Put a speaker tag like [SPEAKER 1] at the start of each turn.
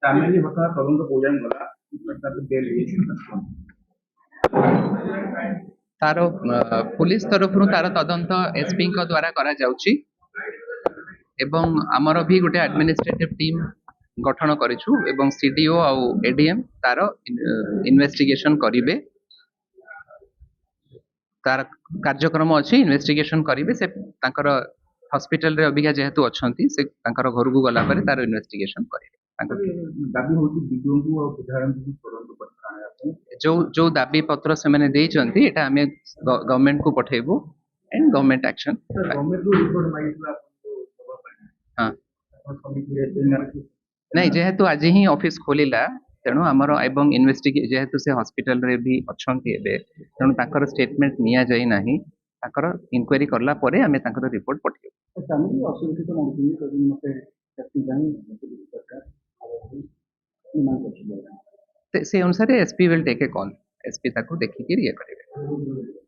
[SPEAKER 1] family घटना तदंत को जाए गला बेल
[SPEAKER 2] तार पुलिस तरफ तार तदंत एसपी द्वारा करा जाउची एवं आमर भी गोटे एडमिनिस्ट्रेटिव टीम गठन करिछु एवं सीडीओ आउ एडीएम तार इन्वेस्टिगेशन करिवे तार कार्यक्रम अच्छी इन्वेस्टिगेशन करिवे से तांकर हॉस्पिटल रे अबिका जेहेतु अछंती से तांकर घर को गला पर तार इन्वेस्टिगेशन करिवे
[SPEAKER 1] दाबी होती वीडियो को और उदाहरण को तुरंत पठाने आपको
[SPEAKER 2] जो जो दाबी पत्र से मैंने देइचंती एटा हमें गवर्नमेंट को पठेबो एंड गवर्नमेंट एक्शन
[SPEAKER 1] गवर्नमेंट को रिपोर्ट मागितला आपको खबर पाए
[SPEAKER 2] हां
[SPEAKER 1] और समिति रे
[SPEAKER 2] नहीं जेहेतु आज ही ऑफिस खोलिला तेणु आमर एवं इन्वेस्टिगे जेहेतु से हॉस्पिटल रे भी अछंती एबे तेणु ताकर स्टेटमेंट निया जाई नाही ताकर इंक्वायरी करला परे हमें ताकर रिपोर्ट पठेबो
[SPEAKER 1] फैमिली असुरक्षित मानती कभी मते शक्ति जानी सरकार और मान कर
[SPEAKER 2] से अनुसार SP will take a call SP ताको देखि के ये करेबे